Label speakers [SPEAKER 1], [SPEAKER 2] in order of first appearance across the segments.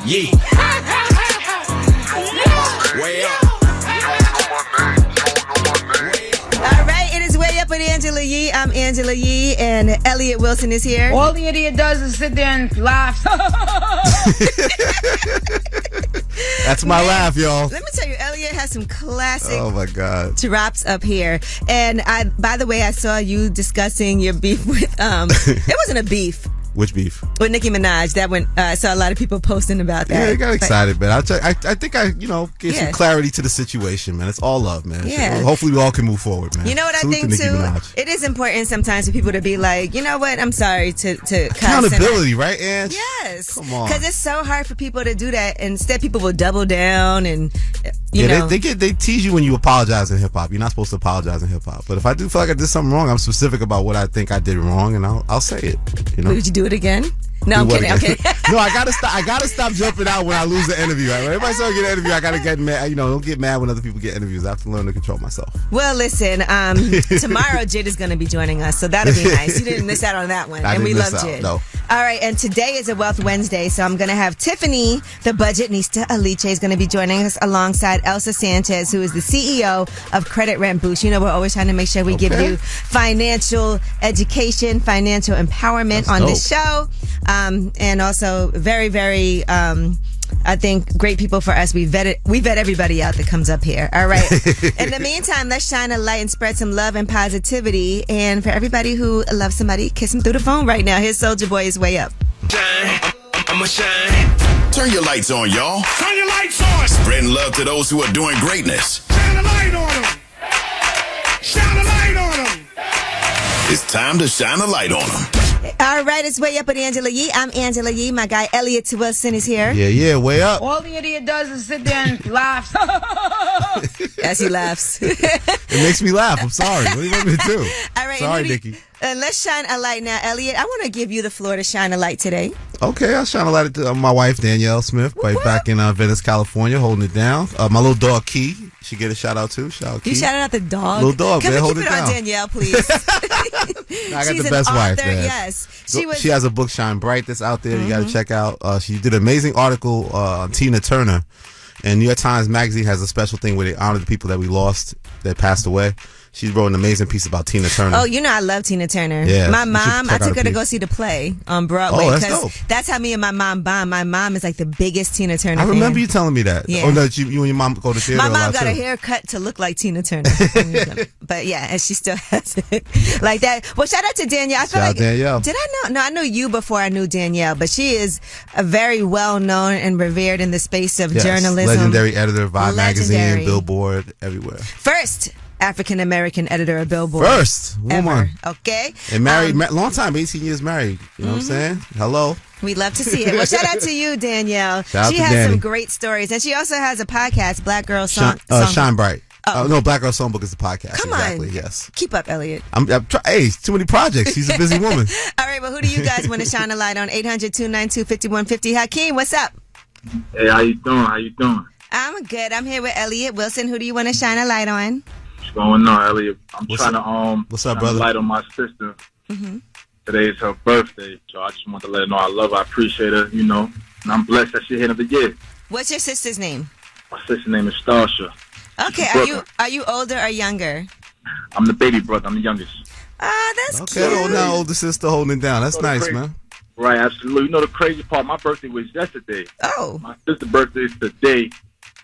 [SPEAKER 1] Yeah. Way up.
[SPEAKER 2] All right, it is Way Up with Angela Yee. I'm Angela Yee, and Elliot Wilson is here.
[SPEAKER 3] All the idiot does is sit there and laugh.
[SPEAKER 4] That's my laugh, y'all.
[SPEAKER 2] Let me tell you, Elliot has some classic
[SPEAKER 4] Oh my God.
[SPEAKER 2] drops up here. And by the way, I saw you discussing your beef with it wasn't a beef.
[SPEAKER 4] Which beef?
[SPEAKER 2] With Nicki Minaj. That one, I saw a lot of people posting about that.
[SPEAKER 4] Yeah, I got excited, man. I think I gave some clarity to the situation, man. It's all love, man.
[SPEAKER 2] Yeah.
[SPEAKER 4] So hopefully we all can move forward, man.
[SPEAKER 2] You know what I
[SPEAKER 4] Salute
[SPEAKER 2] think
[SPEAKER 4] to Nicki
[SPEAKER 2] too?
[SPEAKER 4] Minaj.
[SPEAKER 2] It is important sometimes for people to be like, you know what? I'm sorry to
[SPEAKER 4] accountability, right, Ange?
[SPEAKER 2] Yes.
[SPEAKER 4] Come on.
[SPEAKER 2] Because it's so hard for people to do that. Instead, people will double down and you know.
[SPEAKER 4] They tease you when you apologize in hip hop. You're not supposed to apologize in hip hop. But if I do feel like I did something wrong, I'm specific about what I think I did wrong, and I'll say it. You know.
[SPEAKER 2] Would you do it again? No, I'm kidding.
[SPEAKER 4] No, I gotta stop jumping out when I lose the interview. Right? Everybody says I get an interview, I gotta get mad. Don't get mad when other people get interviews. I have to learn to control myself.
[SPEAKER 2] Well, listen, tomorrow Jid is going to be joining us, so that'll be nice. You didn't miss out on that one, and we love Jid.
[SPEAKER 4] No.
[SPEAKER 2] All right, and today is a Wealth Wednesday, so I'm going to have Tiffany, the Budgetnista Aliche, is going to be joining us alongside Elsa Sanchez, who is the CEO of Credit Rent Boost. You know, we're always trying to make sure we give you financial education, financial empowerment on this show, and also very, very, I think, great people for us. We vet everybody out that comes up here. All right. In the meantime, let's shine a light and spread some love and positivity. And for everybody who loves somebody, kiss them through the phone right now. Here's Soulja Boy is Way Up.
[SPEAKER 1] Shine. I'ma shine.
[SPEAKER 5] Turn your lights on, y'all.
[SPEAKER 1] Turn your lights on.
[SPEAKER 5] Spreading love to those who are doing greatness.
[SPEAKER 1] Shine a light on them. Shine a light on them.
[SPEAKER 5] It's time to shine a light on them.
[SPEAKER 2] All right, it's Way Up with Angela Yee. I'm Angela Yee. My guy Elliot Wilson is here.
[SPEAKER 4] Yeah, way up.
[SPEAKER 3] All the idiot does is sit there and laugh.
[SPEAKER 2] As he laughs.
[SPEAKER 4] It makes me laugh. I'm sorry. What do you want me to do?
[SPEAKER 2] All right,
[SPEAKER 4] Sorry, Nikki.
[SPEAKER 2] Let's shine a light now, Elliot. I want to give you the floor to shine a light today.
[SPEAKER 4] Okay, I'll shine a light to my wife, Danielle Smith, right back in Venice, California, holding it down. My little dog, Key, she get a shout out too. Shout out Key.
[SPEAKER 2] You shouted out the dog?
[SPEAKER 4] Little dog,
[SPEAKER 2] Can
[SPEAKER 4] man,
[SPEAKER 2] we
[SPEAKER 4] hold
[SPEAKER 2] keep
[SPEAKER 4] it
[SPEAKER 2] it on
[SPEAKER 4] down.
[SPEAKER 2] Danielle, please?
[SPEAKER 4] I got
[SPEAKER 2] She's
[SPEAKER 4] the best
[SPEAKER 2] an
[SPEAKER 4] wife,
[SPEAKER 2] author,
[SPEAKER 4] man.
[SPEAKER 2] yes.
[SPEAKER 4] She has a book, Shine Bright, that's out there. You got to check out. She did an amazing article on Tina Turner. And New York Times Magazine has a special thing where they honor the people that we lost, that passed away. She wrote an amazing piece about Tina Turner.
[SPEAKER 2] Oh, you know I love Tina Turner.
[SPEAKER 4] Yeah,
[SPEAKER 2] my
[SPEAKER 4] you should
[SPEAKER 2] mom, I
[SPEAKER 4] check out
[SPEAKER 2] took her
[SPEAKER 4] her
[SPEAKER 2] to
[SPEAKER 4] piece.
[SPEAKER 2] go see the play on Broadway.
[SPEAKER 4] Oh, that's dope.
[SPEAKER 2] That's how me and my mom bond. My mom is like the biggest Tina Turner
[SPEAKER 4] I remember
[SPEAKER 2] fan.
[SPEAKER 4] you telling me that.
[SPEAKER 2] Yeah.
[SPEAKER 4] Oh, no, you and your mom go to theater
[SPEAKER 2] My
[SPEAKER 4] a
[SPEAKER 2] mom
[SPEAKER 4] lot
[SPEAKER 2] got
[SPEAKER 4] too.
[SPEAKER 2] a haircut to look like Tina Turner. But yeah, and she still has it like that. Well, shout out to Danielle. I feel
[SPEAKER 4] Shout
[SPEAKER 2] like,
[SPEAKER 4] out Danielle.
[SPEAKER 2] Did I know? No, I knew you before I knew Danielle, but she is a very well known and revered in the space of
[SPEAKER 4] Yes,
[SPEAKER 2] journalism.
[SPEAKER 4] legendary editor of Vibe magazine,
[SPEAKER 2] Legendary.
[SPEAKER 4] Billboard, everywhere.
[SPEAKER 2] First African American editor of Billboard.
[SPEAKER 4] First woman.
[SPEAKER 2] Ever. Okay.
[SPEAKER 4] And married, long time, 18 years married. You know what I'm saying? Hello.
[SPEAKER 2] We love to see it. Well, shout out to you, Danielle.
[SPEAKER 4] Shout out
[SPEAKER 2] She
[SPEAKER 4] to
[SPEAKER 2] has
[SPEAKER 4] Danny.
[SPEAKER 2] some great stories, and she also has a podcast, Black Girl
[SPEAKER 4] Shine Bright.
[SPEAKER 2] Oh.
[SPEAKER 4] No, Black Girl Songbook is the podcast.
[SPEAKER 2] Come
[SPEAKER 4] exactly,
[SPEAKER 2] on.
[SPEAKER 4] Yes.
[SPEAKER 2] Keep up, Elliot.
[SPEAKER 4] Hey, too many projects. She's a busy woman.
[SPEAKER 2] All right, well, who do you guys want to shine a light on? 800-292-5150. Hakeem, what's up?
[SPEAKER 6] Hey, how you doing?
[SPEAKER 2] I'm good. I'm here with Elliot Wilson. Who do you want to shine a light on?
[SPEAKER 6] What's going on, Elliot? I'm
[SPEAKER 4] What's
[SPEAKER 6] trying
[SPEAKER 4] up?
[SPEAKER 6] to
[SPEAKER 4] What's up,
[SPEAKER 6] shine a
[SPEAKER 4] brother?
[SPEAKER 6] light on my sister. Today is her birthday, so I just want to let her know I love her. I appreciate her, and I'm blessed that she's here another year.
[SPEAKER 2] What's your sister's name?
[SPEAKER 6] My sister's name is Starsha.
[SPEAKER 2] Okay,
[SPEAKER 6] Brooklyn.
[SPEAKER 2] are you older or younger?
[SPEAKER 6] I'm the baby brother. I'm the youngest.
[SPEAKER 2] Ah, that's
[SPEAKER 4] Okay,
[SPEAKER 2] cute.
[SPEAKER 4] now older sister holding it down. That's
[SPEAKER 6] Oh,
[SPEAKER 4] nice,
[SPEAKER 6] great.
[SPEAKER 4] man.
[SPEAKER 6] Right, absolutely. You know the crazy part? My birthday was yesterday.
[SPEAKER 2] Oh,
[SPEAKER 6] My sister's birthday is today,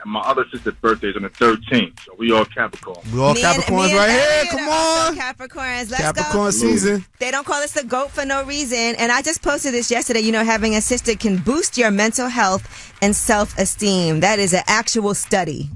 [SPEAKER 6] and my other sister's birthday is on the 13th. So we all Capricorn.
[SPEAKER 4] We all
[SPEAKER 2] me and
[SPEAKER 4] Capricorns right here.
[SPEAKER 2] Elliot
[SPEAKER 4] Come
[SPEAKER 2] are also
[SPEAKER 4] on.
[SPEAKER 2] Capricorns. Let's
[SPEAKER 4] Capricorn
[SPEAKER 2] go.
[SPEAKER 4] season.
[SPEAKER 2] They don't call us the GOAT for no reason. And I just posted this yesterday. Having a sister can boost your mental health and self-esteem. That is an actual study.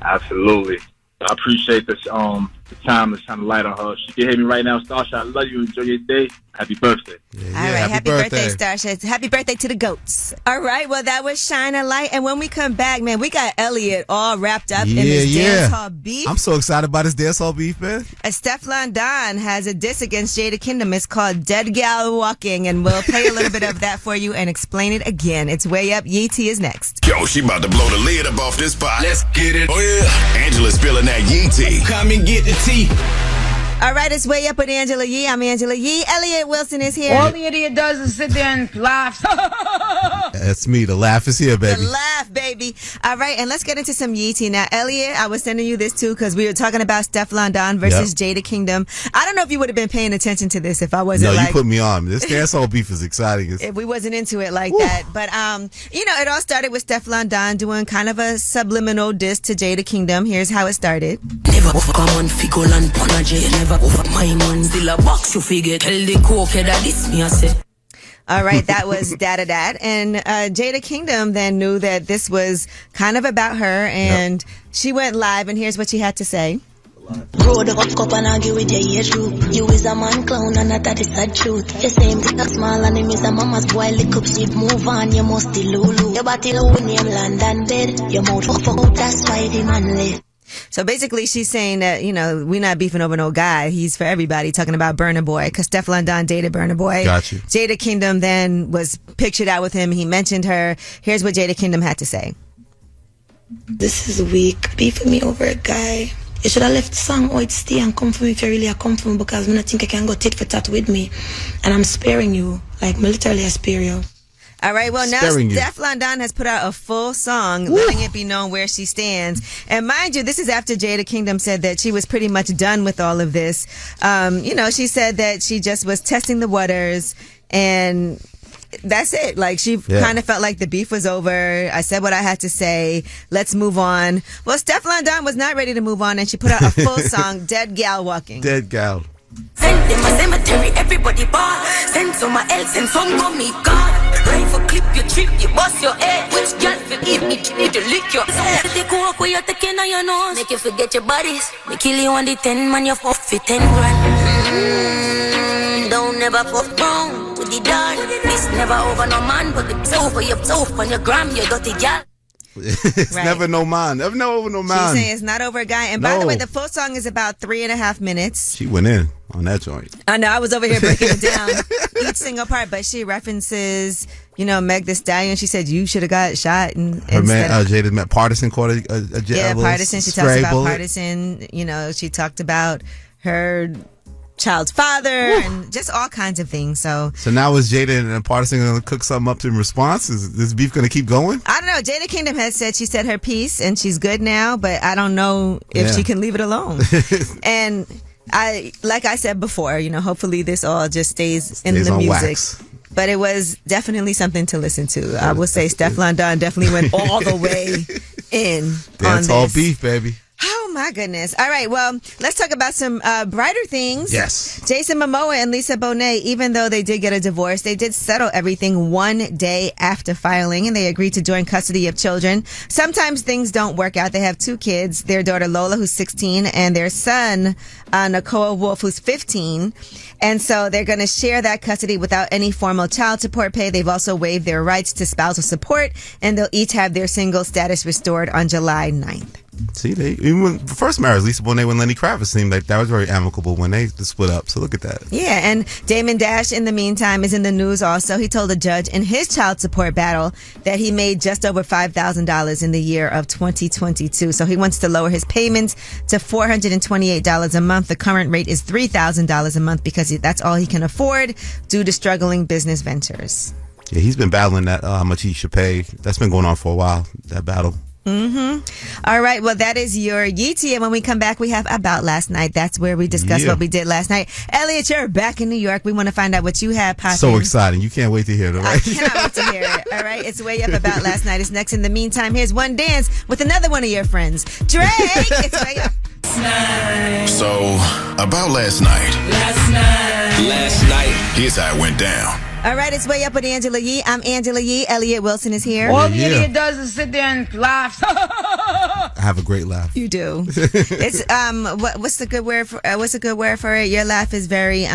[SPEAKER 6] Absolutely. I appreciate this, the time to shine a light on her. She can hear me right now. Starsha, I love you. Enjoy your day. Happy birthday.
[SPEAKER 4] Yeah,
[SPEAKER 2] All right, happy birthday, Starsha. Happy birthday to the goats. All right, well, that was Shine a Light. And when we come back, man, we got Elliot all wrapped up in his dance hall beef.
[SPEAKER 4] I'm so excited about this dance hall beef, man.
[SPEAKER 2] Stefflon Don has a diss against Jada Kingdom. It's called Dead Gal Walking, and we'll play a little bit of that for you and explain it again. It's Way Up. Yee T is next.
[SPEAKER 5] Yo, she about to blow the lid up off this pot.
[SPEAKER 1] Let's get it.
[SPEAKER 5] Oh, yeah. Angela's spilling that Yee tea.
[SPEAKER 1] Come and get the tea.
[SPEAKER 2] All right, it's Way Up with Angela Yee. I'm Angela Yee. Elliot Wilson is here.
[SPEAKER 3] All the idiot does is sit there and laugh.
[SPEAKER 4] That's me. The laugh is here, baby.
[SPEAKER 2] The laugh, baby. All right, and let's get into some Yeetie. Now, Elliot, I was sending you this too because we were talking about Stefflon Don versus Jada Kingdom. I don't know if you would have been paying attention to this if I wasn't
[SPEAKER 4] you put me on. This dancehall beef is exciting.
[SPEAKER 2] If we wasn't into it like that. But, it all started with Stefflon Don doing kind of a subliminal diss to Jada Kingdom. Here's how it started.
[SPEAKER 7] Never come on, fickle and panaje. Never over my man. Still a box you figure. Tell the coke that this me I say.
[SPEAKER 2] All right, that was that. And Jada Kingdom then knew that this was kind of about her, and she went live, and here's what she had to say.
[SPEAKER 8] Grow the fuck up and argue with your age group. You is a man clown and that is the truth. You say him take small and him is a mama's boy. Lick up sheep, move on, you must be Lulu. Your body low in your land and bed. Your mouth fuck up, that's why the man live.
[SPEAKER 2] So basically, she's saying that, we're not beefing over no guy. He's for everybody, talking about Burna Boy, because Stefflon Don dated Burna Boy.
[SPEAKER 4] Got you.
[SPEAKER 2] Jada Kingdom then was pictured out with him. He mentioned her. Here's what Jada Kingdom had to say.
[SPEAKER 8] This is weak. Beefing me over a guy. You should have left the song or it stay and come for me if you really are come for me, because I think I can go tit for tat with me. And I'm sparing you. Like, literally I spare you.
[SPEAKER 2] All right, well, now Stefflon Don has put out a full song letting it be known where she stands. And mind you, this is after Jada Kingdom said that she was pretty much done with all of this. She said that she just was testing the waters and that's it. Like, she kind of felt like the beef was over. I said what I had to say. Let's move on. Well, Stefflon Don was not ready to move on, and she put out a full song, Dead Gal Walking.
[SPEAKER 4] Dead gal.
[SPEAKER 7] Send them a cemetery, everybody bar. Send some else and some go me God. Rifle clip your trip, you bust your head. Which girl feel if me need to lick your head. They go up where you're taking on your nose. Make you forget your bodies. Me kill you on the 10 man, you fuck for 10 grand. Don't never fuck wrong with the dark. This never over no man, but it's over your soap on your gram, you dirty gal.
[SPEAKER 4] It's never no man. Never over no man.
[SPEAKER 2] She's saying it's not over a guy. And by the way, the full song is about 3.5 minutes.
[SPEAKER 4] She went in on that joint.
[SPEAKER 2] I know. I was over here breaking it down, each single part. But she references, Meg Thee Stallion. She said you should have got shot. And
[SPEAKER 4] her man, Jada met Partisan caught a
[SPEAKER 2] Partisan. She talks about Partisan. She talked about her child's father and just all kinds of things. So
[SPEAKER 4] now is Jada and Partisan going to cook something up in response? Is this beef going to keep going?
[SPEAKER 2] I don't know. Jada Kingdom has said she said her piece and she's good now, but I don't know if she can leave it alone. And like I said before, hopefully this all just stays in the music.
[SPEAKER 4] Wax.
[SPEAKER 2] But it was definitely something to listen to. I will say Stefflon Don definitely went all the way in.
[SPEAKER 4] That's all beef, baby.
[SPEAKER 2] Oh my goodness. All right. Well, let's talk about some brighter things.
[SPEAKER 4] Yes.
[SPEAKER 2] Jason Momoa and Lisa Bonet, even though they did get a divorce, they did settle everything one day after filing, and they agreed to join custody of children. Sometimes things don't work out. They have 2 kids, their daughter Lola, who's 16, and their son, Nakoa Wolf, who's 15. And so they're going to share that custody without any formal child support pay. They've also waived their rights to spousal support, and they'll each have their single status restored on July 9th.
[SPEAKER 4] See, even when the first marriage, Lisa Bonet and Lenny Kravitz seemed like that was very amicable when they split up. So look at that.
[SPEAKER 2] Yeah, and Damon Dash, in the meantime, is in the news also. He told a judge in his child support battle that he made just over $5,000 in the year of 2022. So he wants to lower his payments to $428 a month. The current rate is $3,000 a month because that's all he can afford due to struggling business ventures.
[SPEAKER 4] Yeah, he's been battling that, how much he should pay. That's been going on for a while, that battle.
[SPEAKER 2] All right. Well, that is your Yeetie. And when we come back, we have About Last Night. That's where we discuss what we did last night. Elliot, you're back in New York. We want to find out what you have popping.
[SPEAKER 4] So exciting. You can't wait to hear it, right?
[SPEAKER 2] I cannot wait to hear it. All right. It's way up About Last Night. It's next. In the meantime, here's One Dance with another one of your friends, Drake. It's way up.
[SPEAKER 5] So, about last night. Last night. Here's how it went down.
[SPEAKER 2] All right, it's Way Up with Angela Yee. I'm Angela Yee. Elliot Wilson is here.
[SPEAKER 3] All the idiot does is sit there and laugh.
[SPEAKER 4] I have a great laugh.
[SPEAKER 2] You do. It's what's the good word for it? Your laugh is very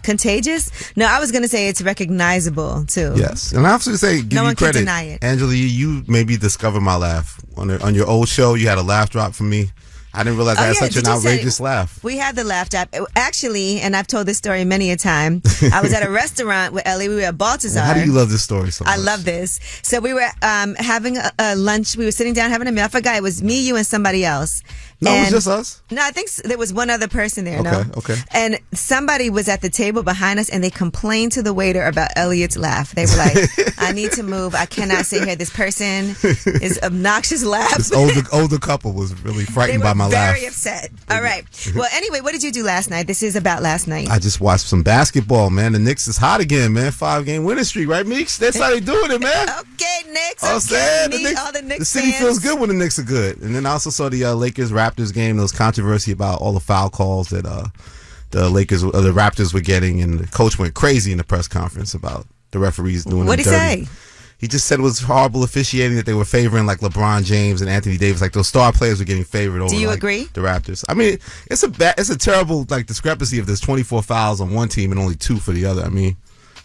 [SPEAKER 2] contagious. No, I was gonna say it's recognizable too.
[SPEAKER 4] Yes, and I have to say, give you credit,
[SPEAKER 2] can deny it.
[SPEAKER 4] Angela Yee. You maybe discovered my laugh on your old show. You had a laugh drop from me. I didn't realize I had such an outrageous laugh.
[SPEAKER 2] We had the laugh drop. Actually, and I've told this story many a time, I was at a restaurant with Ellie. We were at Baltazar.
[SPEAKER 4] How do you love this story so much?
[SPEAKER 2] I love this. So we were having a lunch. We were sitting down having a meal. I forgot. It was me, you, and somebody else.
[SPEAKER 4] No, it
[SPEAKER 2] And-
[SPEAKER 4] was just us.
[SPEAKER 2] No, I think there was one other person there.
[SPEAKER 4] Okay,
[SPEAKER 2] No.
[SPEAKER 4] okay.
[SPEAKER 2] And somebody was at the table behind us, and they complained to the waiter about Elliot's laugh. They were like, "I need to move. I cannot sit here. This person is obnoxious laugh."
[SPEAKER 4] This older couple was really
[SPEAKER 2] They
[SPEAKER 4] frightened
[SPEAKER 2] were
[SPEAKER 4] by my laugh.
[SPEAKER 2] very upset. All right. Well, anyway, what did you do last night? This is about last night.
[SPEAKER 4] I just watched some basketball, man. The Knicks is hot again, man. 5-game winning streak, right, Meeks? That's how they doing it, man.
[SPEAKER 2] Okay, Knicks.
[SPEAKER 4] I'm saying,
[SPEAKER 2] Meet all the Knicks
[SPEAKER 4] the city
[SPEAKER 2] fans.
[SPEAKER 4] feels good when the Knicks are good. And then I also saw the Lakers-Raptors game. There was controversy about all the foul calls that the Raptors were getting, and the coach went crazy in the press conference about the referees doing
[SPEAKER 2] What'd
[SPEAKER 4] them
[SPEAKER 2] he
[SPEAKER 4] dirty.
[SPEAKER 2] say?
[SPEAKER 4] He just said it was horrible officiating, that they were favoring like LeBron James and Anthony Davis, like those star players were getting favored over.
[SPEAKER 2] Do you
[SPEAKER 4] like,
[SPEAKER 2] agree?
[SPEAKER 4] The Raptors. I mean, it's a terrible like discrepancy if there's 24 fouls on one team and only 2 for the other. I mean,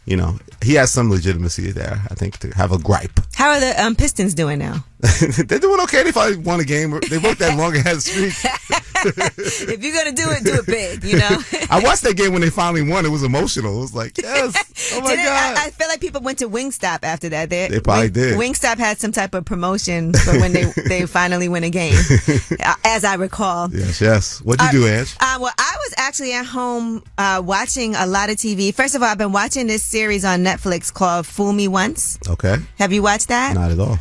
[SPEAKER 4] you know, he has some legitimacy there, I think, to have a gripe.
[SPEAKER 2] How are the Pistons doing now?
[SPEAKER 4] They're doing okay. They probably won a game. They worked that long ahead streak.
[SPEAKER 2] If you're gonna do it big. You know.
[SPEAKER 4] I watched that game when they finally won. It was emotional. It was like, yes, oh my God.
[SPEAKER 2] I feel like people went to Wingstop after that. They
[SPEAKER 4] probably did.
[SPEAKER 2] Wingstop had some type of promotion for when they finally win a game, as I recall.
[SPEAKER 4] Yes. What'd you do, Ange?
[SPEAKER 2] Well, I was actually at home watching a lot of TV. First of all, I've been watching this series on Netflix called Fool Me Once.
[SPEAKER 4] Okay.
[SPEAKER 2] Have you watched that?
[SPEAKER 4] Not at all.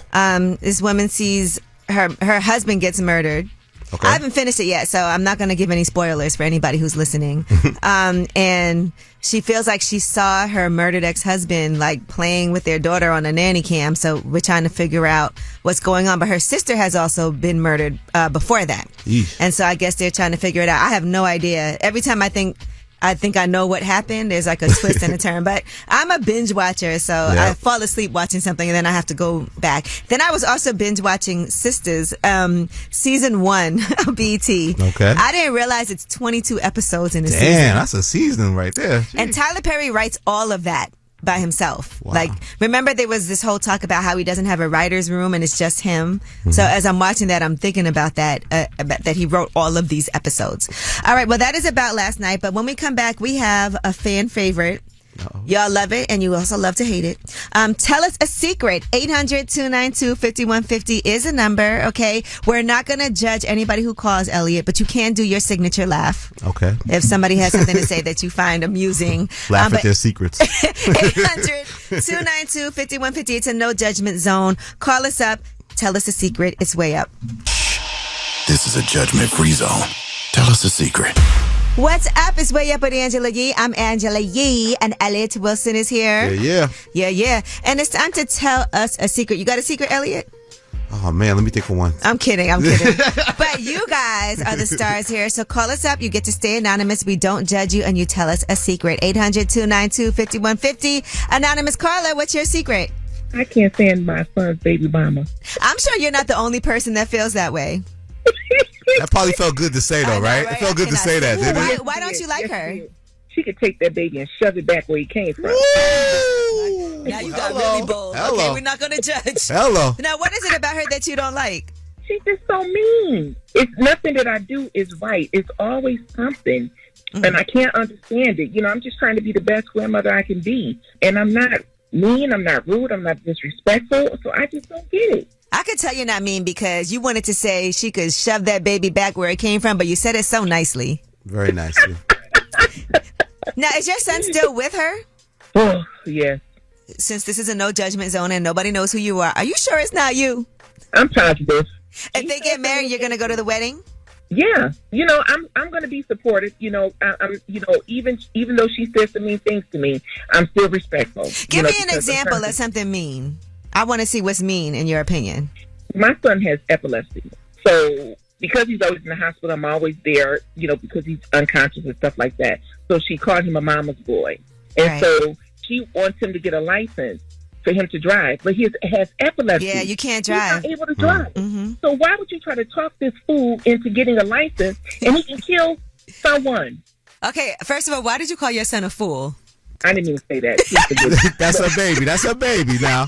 [SPEAKER 2] This woman sees her husband gets murdered.
[SPEAKER 4] Okay.
[SPEAKER 2] I haven't finished it yet, so I'm not going to give any spoilers for anybody who's listening. And she feels like she saw her murdered ex-husband like playing with their daughter on a nanny cam. So we're trying to figure out what's going on. But her sister has also been murdered before that.
[SPEAKER 4] Yeesh.
[SPEAKER 2] And so I guess they're trying to figure it out. I have no idea. Every time I think I know what happened, there's like a twist and a turn. But I'm a binge watcher, so I fall asleep watching something and then I have to go back. Then I was also binge watching Sisters, season 1 of BET.
[SPEAKER 4] Okay.
[SPEAKER 2] I didn't realize it's 22 episodes in a season.
[SPEAKER 4] Damn, that's a season right there. Jeez.
[SPEAKER 2] And Tyler Perry writes all of that by himself.
[SPEAKER 4] Wow.
[SPEAKER 2] Like, remember there was this whole talk about how he doesn't have a writer's room and it's just him. So as I'm watching that, I'm thinking about that he wrote all of these episodes. All right, well, that is about last night. But when we come back, we have a fan favorite. Y'all love it, and you also love to hate it. Tell us a secret. 800-292-5150 is a number, okay? We're not going to judge anybody who calls, Elliot, but you can do your signature laugh.
[SPEAKER 4] Okay.
[SPEAKER 2] If somebody has something to say that you find amusing.
[SPEAKER 4] Laugh at their secrets.
[SPEAKER 2] 800-292-5150. It's a no judgment zone. Call us up. Tell us a secret. It's way up.
[SPEAKER 5] This is a judgment-free zone. Tell us a secret.
[SPEAKER 2] What's up? It's Way Up with Angela Yee. I'm Angela Yee, and Elliot Wilson is here.
[SPEAKER 4] Yeah.
[SPEAKER 2] Yeah. And it's time to tell us a secret. You got a secret, Elliot?
[SPEAKER 4] Oh, man, let me think of one.
[SPEAKER 2] I'm kidding. But you guys are the stars here, so call us up. You get to stay anonymous. We don't judge you, and you tell us a secret. 800-292-5150. Anonymous caller, what's your secret?
[SPEAKER 9] I can't stand my son's baby mama.
[SPEAKER 2] I'm sure you're not the only person that feels that way.
[SPEAKER 4] That probably felt good to say, though,
[SPEAKER 2] I know,
[SPEAKER 4] right? It felt good to say that, didn't it?
[SPEAKER 2] Why don't you like her?
[SPEAKER 9] She could take that baby and shove it back where he came from.
[SPEAKER 2] Now you got really bold.
[SPEAKER 4] Hello.
[SPEAKER 2] Okay, we're not going to judge.
[SPEAKER 4] Hello.
[SPEAKER 2] Now, what is it about her that you don't like?
[SPEAKER 9] She's just so mean. It's nothing that I do is right. It's always something. And I can't understand it. You know, I'm just trying to be the best grandmother I can be. And I'm not mean. I'm not rude. I'm not disrespectful. So I just don't get it.
[SPEAKER 2] I could tell you're not mean because you wanted to say she could shove that baby back where it came from, but you said it so nicely.
[SPEAKER 4] Very nicely.
[SPEAKER 2] Now, is your son still with her?
[SPEAKER 9] Oh, yes.
[SPEAKER 2] Since this is a no judgment zone and nobody knows who you are you sure it's not you?
[SPEAKER 9] I'm positive.
[SPEAKER 2] If they get married, you're going to go to the wedding?
[SPEAKER 9] Yeah. You know, I'm going to be supportive. You know, even though she says some mean things to me, I'm still respectful.
[SPEAKER 2] Give me an example of something mean. I want to see what's mean in your opinion.
[SPEAKER 9] My son has epilepsy. So because he's always in the hospital, I'm always there, you know, because he's unconscious and stuff like that. So she called him a mama's boy. And
[SPEAKER 2] Right.
[SPEAKER 9] so she wants him to get a license for him to drive. But he has epilepsy.
[SPEAKER 2] Yeah, you can't drive.
[SPEAKER 9] He's not able to drive.
[SPEAKER 2] Mm-hmm.
[SPEAKER 9] So why would you try to talk this fool into getting a license and he can kill someone?
[SPEAKER 2] Okay, first of all, why did you call your son a fool?
[SPEAKER 9] I didn't even say that. Please forgive me.
[SPEAKER 4] That's her baby. That's her baby now.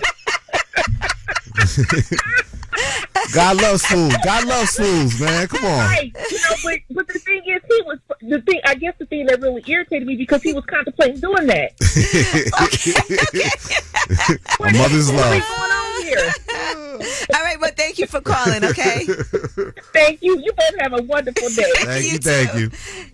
[SPEAKER 4] God loves fools. God loves fools, man. Come on.
[SPEAKER 9] Right. You know, but the thing is, I guess the thing that really irritated me because he was contemplating doing that.
[SPEAKER 4] A mother's love.
[SPEAKER 9] What's going on here?
[SPEAKER 2] All right, well, thank you for calling, okay?
[SPEAKER 9] Thank you. You both have a wonderful day.
[SPEAKER 4] Thank you.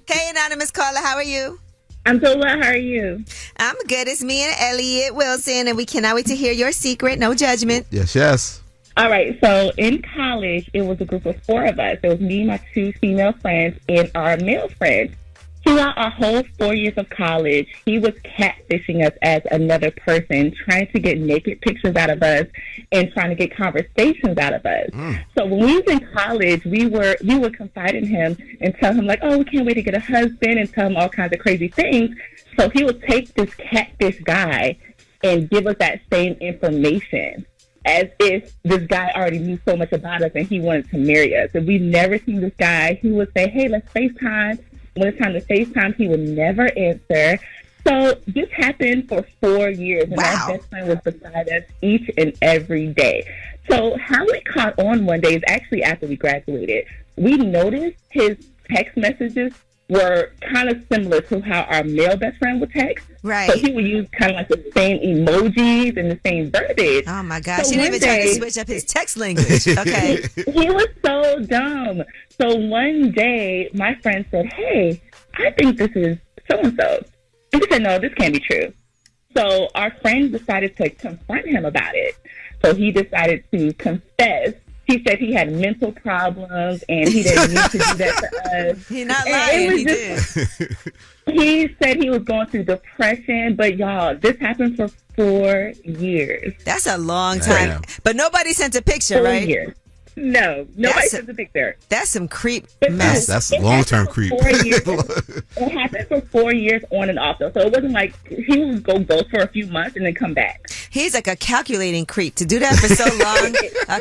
[SPEAKER 2] Hey, anonymous caller, how are you?
[SPEAKER 9] I'm doing well. How are you?
[SPEAKER 2] I'm good. It's me and Elliot Wilson, and we cannot wait to hear your secret. No judgment.
[SPEAKER 4] Yes.
[SPEAKER 9] All right. So in college, it was a group of 4 of us. It was me, my 2 female friends, and our male friend. Throughout our whole 4 years of college, he was catfishing us as another person, trying to get naked pictures out of us and trying to get conversations out of us. So when we was in college, we would confide in him and tell him, like, oh, we can't wait to get a husband, and tell him all kinds of crazy things. So he would take this catfish guy and give us that same information as if this guy already knew so much about us and he wanted to marry us. If we've never seen this guy, he would say, hey, let's FaceTime. When it's time to FaceTime, he would never answer. So this happened for 4 years, and our best friend was beside us each and every day. So how we caught on one day is actually after we graduated. We noticed his text messages were kind of similar to how our male best friend would text.
[SPEAKER 2] Right.
[SPEAKER 9] So he would use kind of like the same emojis and the same verbiage.
[SPEAKER 2] Oh, my gosh.
[SPEAKER 9] So
[SPEAKER 2] He didn't even try to switch up his text language. Okay.
[SPEAKER 9] He was so dumb. So one day, my friend said, hey, I think this is so-and-so. And he said, no, this can't be true. So our friend decided to confront him about it. So he decided to confess. He said he had mental problems and he didn't need to do that to us.
[SPEAKER 2] He's not lying. He did.
[SPEAKER 9] He said he was going through depression, but y'all, this happened for 4 years.
[SPEAKER 2] That's a long time.
[SPEAKER 4] Damn.
[SPEAKER 2] But nobody sent a picture,
[SPEAKER 9] 4
[SPEAKER 2] right?
[SPEAKER 9] years. No, nobody sent a picture.
[SPEAKER 2] That's some creep
[SPEAKER 9] But
[SPEAKER 2] mess.
[SPEAKER 4] That's long-term creep.
[SPEAKER 9] 4 years. It happened for 4 years on and off, though. So it wasn't like he would go ghost for a few months and then come back.
[SPEAKER 2] He's like a calculating creep. To do that for so long,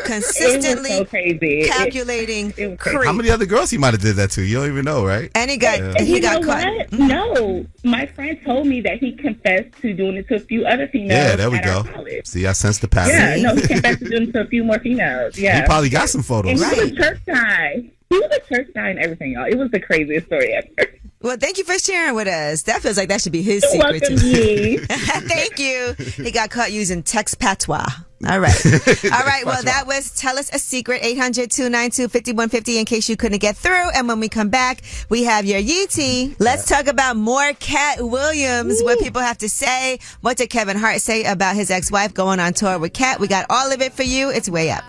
[SPEAKER 2] consistently
[SPEAKER 9] It was so crazy.
[SPEAKER 2] calculating
[SPEAKER 9] It was crazy.
[SPEAKER 2] creep.
[SPEAKER 4] How many other girls he might have did that to? You don't even know, right?
[SPEAKER 2] And he got
[SPEAKER 9] And
[SPEAKER 2] he
[SPEAKER 9] you
[SPEAKER 2] got
[SPEAKER 9] know
[SPEAKER 2] caught.
[SPEAKER 9] what? No, my friend told me that he confessed to doing it to a few other females.
[SPEAKER 4] Yeah, there we
[SPEAKER 9] at our
[SPEAKER 4] go.
[SPEAKER 9] college.
[SPEAKER 4] See, I sensed the pattern.
[SPEAKER 9] Yeah, no, he confessed to doing it to a few more females. Yeah,
[SPEAKER 4] He probably got some photos.
[SPEAKER 9] and he was a church guy. He was a church guy and everything, y'all. It was the craziest story ever.
[SPEAKER 2] Well, thank you for sharing with us. That feels like that should be his
[SPEAKER 9] You're
[SPEAKER 2] secret
[SPEAKER 9] welcome,
[SPEAKER 2] too.
[SPEAKER 9] Yee.
[SPEAKER 2] Thank you. He got caught using text patois. All right. All right. Well, that was Tell Us a Secret, 800-292-5150 in case you couldn't get through. And when we come back, we have your Yee tea. Let's talk about more Cat Williams, what people have to say. What did Kevin Hart say about his ex-wife going on tour with Cat? We got all of it for you. It's way up.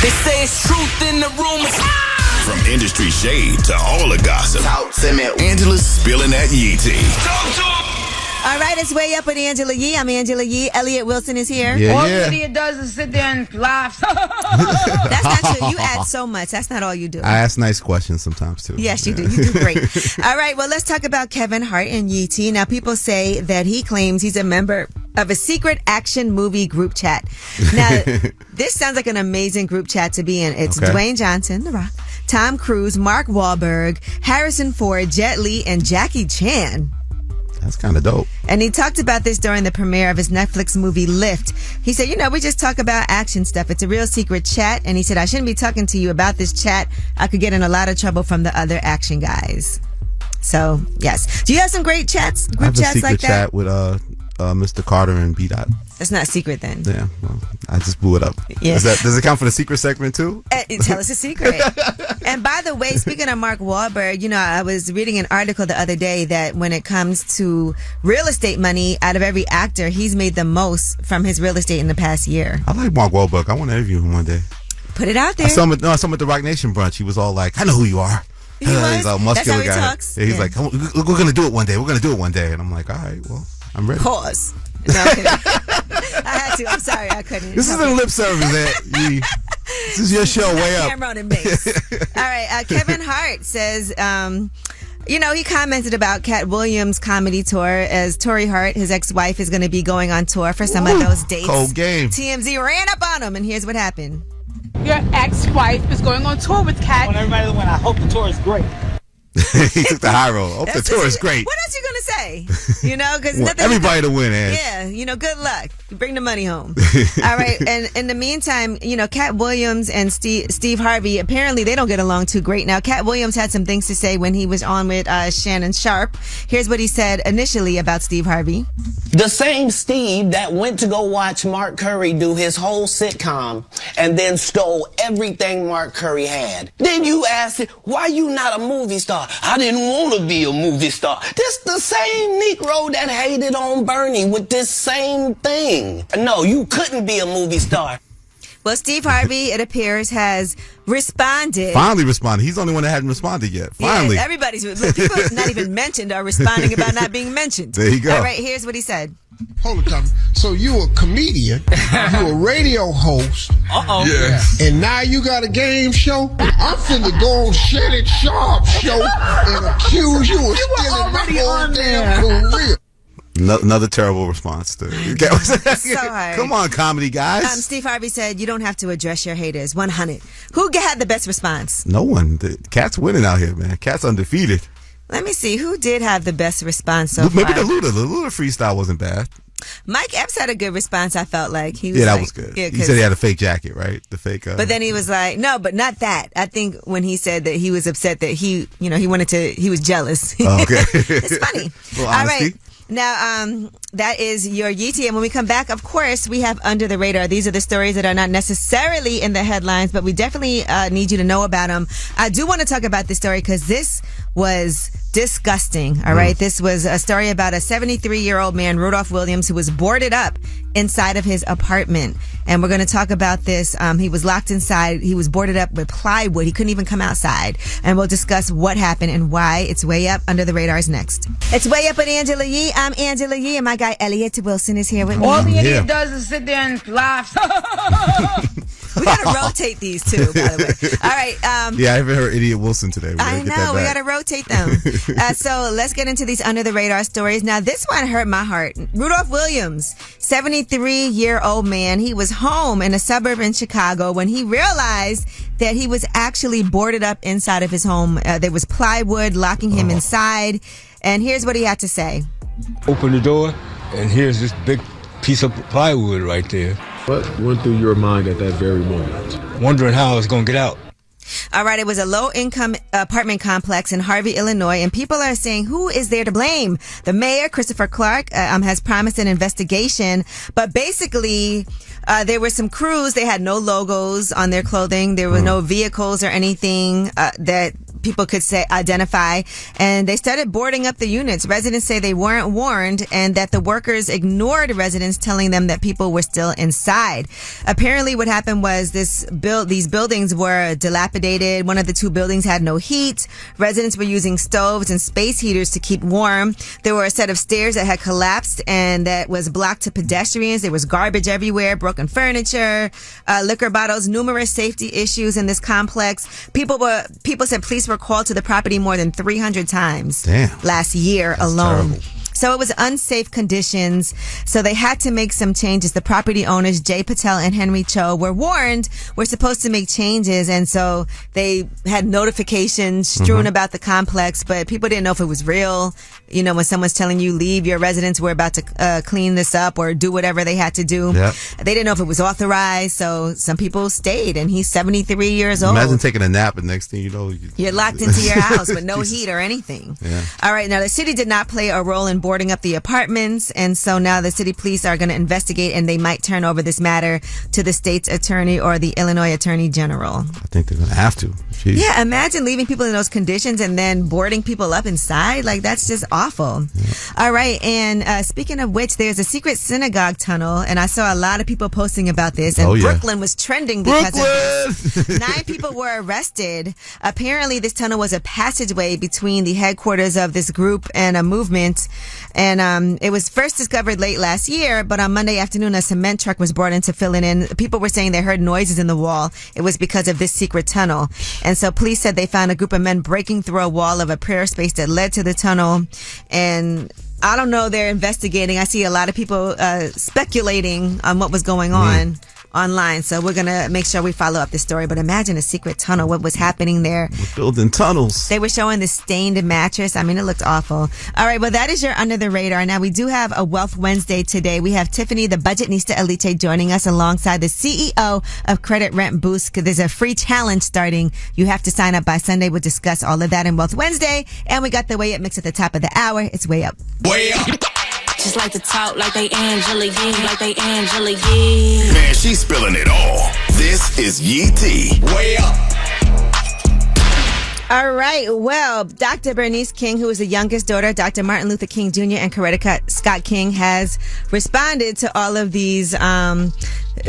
[SPEAKER 5] They say it's truth in the rumors. From industry shade to all the gossip. Talk to me. Angela's spilling that Yee tea.
[SPEAKER 2] All right, it's way up with Angela Yee. I'm Angela Yee. Elliot Wilson is here.
[SPEAKER 3] All the idiot does is sit there and laugh.
[SPEAKER 2] That's not true. You add so much. That's not all you do.
[SPEAKER 4] I ask nice questions sometimes too.
[SPEAKER 2] Yes, you do. You do great. All right, well, let's talk about Kevin Hart and Yee tea. Now, people say that he claims he's a member of a secret action movie group chat. Now, this sounds like an amazing group chat to be in. It's
[SPEAKER 4] Okay.
[SPEAKER 2] Dwayne Johnson, The Rock, Tom Cruise, Mark Wahlberg, Harrison Ford, Jet Li, and Jackie Chan.
[SPEAKER 4] That's kind of dope.
[SPEAKER 2] And he talked about this during the premiere of his Netflix movie Lift. He said, we just talk about action stuff. It's a real secret chat. And he said, I shouldn't be talking to you about this chat. I could get in a lot of trouble from the other action guys. So, yes. Do you have some great chats,
[SPEAKER 4] I
[SPEAKER 2] group
[SPEAKER 4] have a
[SPEAKER 2] chats
[SPEAKER 4] secret
[SPEAKER 2] like that?
[SPEAKER 4] chat with Mr. Carter and B-Dot.
[SPEAKER 2] That's not secret then.
[SPEAKER 4] Yeah, well, I just blew it up.
[SPEAKER 2] Yeah.
[SPEAKER 4] Does it count for the secret segment too?
[SPEAKER 2] Tell us a secret. And by the way, speaking of Mark Wahlberg, I was reading an article the other day that when it comes to real estate money, out of every actor, he's made the most from his real estate in the past year.
[SPEAKER 4] I like Mark Wahlberg. I want to interview him one day.
[SPEAKER 2] Put it out there.
[SPEAKER 4] I saw him at the Rock Nation brunch. He was all like, I know who you are.
[SPEAKER 2] He was?
[SPEAKER 4] He's all muscular
[SPEAKER 2] That's how he
[SPEAKER 4] guy.
[SPEAKER 2] talks?
[SPEAKER 4] Yeah, he's
[SPEAKER 2] Yeah.
[SPEAKER 4] like, we're going to do it one day. We're going to do it one day. And I'm like, all right, well, I'm ready.
[SPEAKER 2] Pause. No, I'm kidding. I had to. I'm sorry. I couldn't.
[SPEAKER 4] This isn't lip service, Yee. This is your show, way up.
[SPEAKER 2] Cameron and Mace. All right. Kevin Hart says, he commented about Cat Williams' comedy tour as Tori Hart, his ex-wife, is going to be going on tour for some of those dates.
[SPEAKER 4] Cold game.
[SPEAKER 2] TMZ ran up on him, and here's what happened.
[SPEAKER 10] Your ex-wife is going on tour with Cat.
[SPEAKER 11] I want everybody to win. I hope the tour is great.
[SPEAKER 4] He took the high road. Hope the tour is great.
[SPEAKER 2] What else you going to say? Because
[SPEAKER 4] Want everybody to win, Ed.
[SPEAKER 2] Yeah, good luck. Bring the money home. All right. And in the meantime, Cat Williams and Steve Harvey, apparently they don't get along too great. Now, Cat Williams had some things to say when he was on with Shannon Sharp. Here's what he said initially about Steve Harvey.
[SPEAKER 12] The same Steve that went to go watch Mark Curry do his whole sitcom and then stole everything Mark Curry had. Then you asked him, why you not a movie star? I didn't want to be a movie star. This the same Negro that hated on Bernie with this same thing. No, you couldn't be a movie star.
[SPEAKER 2] Well, Steve Harvey, it appears, has responded.
[SPEAKER 4] Finally responded. He's the only one that hadn't responded yet. Finally.
[SPEAKER 2] Yeah, people not even mentioned are responding about not being mentioned.
[SPEAKER 4] There you go.
[SPEAKER 2] All right, here's what he said.
[SPEAKER 1] Hold it, Tommy. So you a comedian, you a radio host.
[SPEAKER 11] Uh-oh.
[SPEAKER 1] Yeah. And now you got a game show? I'm finna go on Shannon Sharp show and accuse you of stealing my whole damn career.
[SPEAKER 4] Another terrible response to
[SPEAKER 2] So hard.
[SPEAKER 4] Come on, comedy guys.
[SPEAKER 2] Steve Harvey said, you don't have to address your haters. 100. Who had the best response?
[SPEAKER 4] No one. The Cat's winning out here, man. Cat's undefeated.
[SPEAKER 2] Let me see. Who did have the best response so
[SPEAKER 4] Maybe
[SPEAKER 2] far?
[SPEAKER 4] the Luda freestyle wasn't bad.
[SPEAKER 2] Mike Epps had a good responce, I felt like. He was
[SPEAKER 4] that was good.
[SPEAKER 2] Yeah,
[SPEAKER 4] he said he had a fake jacket, right? The fake.
[SPEAKER 2] But then he was like, no, but not that. I think when he said that he was upset that he was jealous.
[SPEAKER 4] Oh, okay.
[SPEAKER 2] It's funny.
[SPEAKER 4] Well,
[SPEAKER 2] all right. Now, that is your Yeetie. And when we come back, of course, we have Under the Radar. These are the stories that are not necessarily in the headlines, but we definitely need you to know about them. I do want to talk about this story because this was disgusting. All right. This was a story about a 73-year-old man, Rudolph Williams, who was boarded up inside of his apartment. And we're going to talk about this. He was locked inside. He was boarded up with plywood. He couldn't even come outside. And we'll discuss what happened and why. It's Way Up. Under the Radar is next. It's Way Up with Angela Yee. I'm Angela Yee, and my guy Elliot Wilson is here with me.
[SPEAKER 3] All the idiot does is sit there and laugh.
[SPEAKER 2] We got to rotate these two, by the way. All right.
[SPEAKER 4] Yeah, I haven't heard Idiot Wilson today.
[SPEAKER 2] I know. We got to rotate them. So let's get into these Under the Radar stories. Now, this one hurt my heart. Rudolph Williams, 73-year-old man. He was home in a suburb in Chicago when he realized that he was actually boarded up inside of his home. There was plywood locking him inside. And here's what he had to say.
[SPEAKER 13] Open the door, and here's this big piece of plywood right there.
[SPEAKER 14] What went through your mind at that very moment?
[SPEAKER 13] Wondering how I was going to get out.
[SPEAKER 2] All right, it was a low-income apartment complex in Harvey, Illinois, and people are saying, who is there to blame? The mayor, Christopher Clark, has promised an investigation, but basically there were some crews. They had no logos on their clothing. There were no vehicles or anything that people could identify, and they started boarding up the units. Residents say they weren't warned and that the workers ignored residents telling them that people were still inside. Apparently what happened was these buildings were dilapidated. One of the two buildings had no heat. Residents were using stoves and space heaters to keep warm. There were a set of stairs that had collapsed and that was blocked to pedestrians. There was garbage everywhere, broken furniture, liquor bottles, numerous safety issues in this complex. People said police were called to the property more than 300 times last year alone. Terrible. So it was unsafe conditions. So they had to make some changes. The property owners, Jay Patel and Henry Cho, were warned we're supposed to make changes. And so they had notifications strewn about the complex, but people didn't know if it was real. You know, when someone's telling you leave your residence, we're about to clean this up or do whatever they had to do. Yep. They didn't know if it was authorized. So some people stayed, and he's 73 years old.
[SPEAKER 4] Imagine taking a nap and next thing you know,
[SPEAKER 2] you're locked into your house with no heat or anything.
[SPEAKER 4] Yeah.
[SPEAKER 2] All right. Now, the city did not play a role in boarding up the apartments, and so now the city police are going to investigate, and they might turn over this matter to the state's attorney or the Illinois Attorney General.
[SPEAKER 4] I think they're going to have to. Jeez.
[SPEAKER 2] Yeah, imagine leaving people in those conditions and then boarding people up inside. Like, that's just awful. Yeah. All right, and speaking of which, there's a secret synagogue tunnel, and I saw a lot of people posting about this, and Brooklyn was trending because of this. 9 people were arrested. Apparently, this tunnel was a passageway between the headquarters of this group and a movement, and it was first discovered late last year, but on Monday afternoon, a cement truck was brought in to fill it in. People were saying they heard noises in the wall. It was because of this secret tunnel. And so police said they found a group of men breaking through a wall of a prayer space that led to the tunnel. And I don't know, they're investigating. I see a lot of people speculating on what was going on online. So we're going to make sure we follow up this story. But imagine a secret tunnel. What was happening there?
[SPEAKER 4] We're building tunnels.
[SPEAKER 2] They were showing the stained mattress. I mean, it looked awful. All right. Well, that is your Under the Radar. Now, we do have a Wealth Wednesday today. We have Tiffany, the Budgetnista Elite, joining us alongside the CEO of Credit Rent Boost. There's a free challenge starting. You have to sign up by Sunday. We'll discuss all of that in Wealth Wednesday. And we got the Way Up mix at the top of the hour. It's Way Up.
[SPEAKER 5] Way up.
[SPEAKER 7] Just like to talk like they Angela Yee, like they Angela Yee.
[SPEAKER 5] Man, she's spilling it all. This is Yee T. Way up.
[SPEAKER 2] All right. Well, Dr. Bernice King, who is the youngest daughter of Dr. Martin Luther King Jr. and Coretta Scott King, has responded to all of these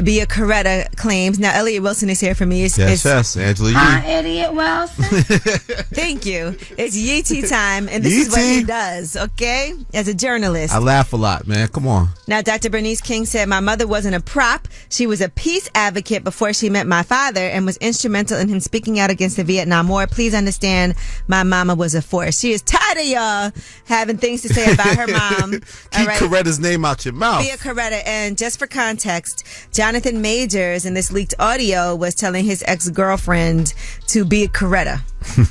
[SPEAKER 2] Be a Coretta claims. Now, Elliot Wilson is here for me.
[SPEAKER 4] Yes, Angela Yee.
[SPEAKER 3] Hi, Elliot Wilson.
[SPEAKER 2] Thank you. It's Yee T time, and this is what he does, okay? As a journalist.
[SPEAKER 4] I laugh a lot, man. Come on.
[SPEAKER 2] Now, Dr. Bernice King said, my mother wasn't a prop. She was a peace advocate before she met my father and was instrumental in him speaking out against the Vietnam War. Please understand, my mama was a force. She is tired of y'all having things to say about her mom.
[SPEAKER 4] Keep Coretta's name out your mouth.
[SPEAKER 2] Be a Coretta. And just for context, Jonathan Majors in this leaked audio was telling his ex-girlfriend to be a Coretta.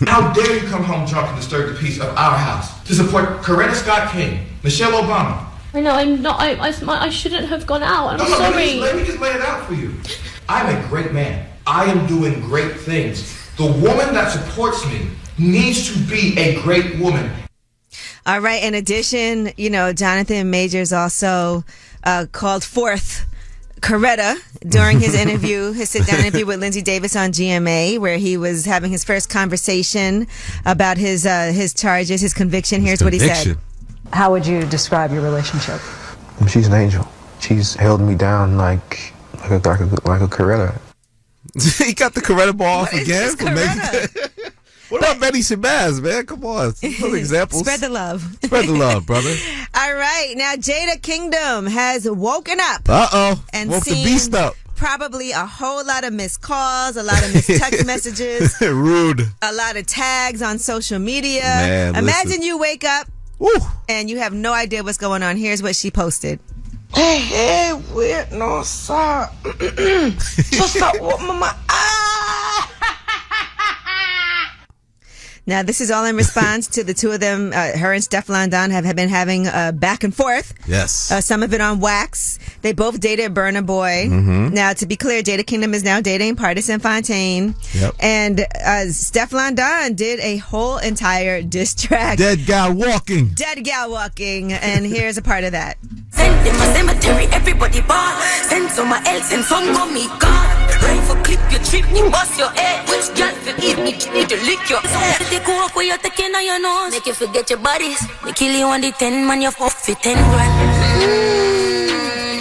[SPEAKER 15] How dare you come home drunk and disturb the peace of our house to support Coretta Scott King, Michelle Obama.
[SPEAKER 16] I know, I'm not. I shouldn't have gone out. I'm sorry.
[SPEAKER 15] Let me just lay it out for you. I'm a great man. I am doing great things. The woman that supports me needs to be a great woman.
[SPEAKER 2] All right. In addition, Jonathan Majors also called forth Coretta during his interview, his sit-down interview with Lindsay Davis on GMA, where he was having his first conversation about his charges, his conviction. Here's what he said.
[SPEAKER 17] How would you describe your relationship?
[SPEAKER 18] She's an angel. She's held me down like a Coretta.
[SPEAKER 4] He got the Coretta ball off again. What about Betty Shabazz, man? Come on. Some examples.
[SPEAKER 2] Spread the love.
[SPEAKER 4] Spread the love, brother.
[SPEAKER 2] All right. Now, Jada Kingdom has woken up.
[SPEAKER 4] Uh-oh.
[SPEAKER 2] And
[SPEAKER 4] woke the beast up.
[SPEAKER 2] Probably a whole lot of missed calls, a lot of missed text messages.
[SPEAKER 4] Rude.
[SPEAKER 2] A lot of tags on social media.
[SPEAKER 4] Man,
[SPEAKER 2] imagine you wake up and you have no idea what's going on. Here's what she posted.
[SPEAKER 19] Hey, weird, no, sir. Just up with mama.
[SPEAKER 2] Now, this is all in response to the two of them, her and Stefflon Don have been having back and forth.
[SPEAKER 4] Yes.
[SPEAKER 2] Some of it on wax. They both dated Burna Boy. Mm-hmm. Now, to be clear, Jada Kingdom is now dating Partisan Fontaine. Yep. And Stefflon Don did a whole entire diss track.
[SPEAKER 4] Dead gal walking.
[SPEAKER 2] Dead gal walking. And here's a part of that.
[SPEAKER 7] Send in my cemetery, everybody bar. Send some else and some go me God. Rifle clip your trip, you bust your head. Which girl for eat me, need to lick your head. Take a walk where you're taking on your nose. Make you forget your bodies. Me kill you on the 10 man, you're off for 10 grand.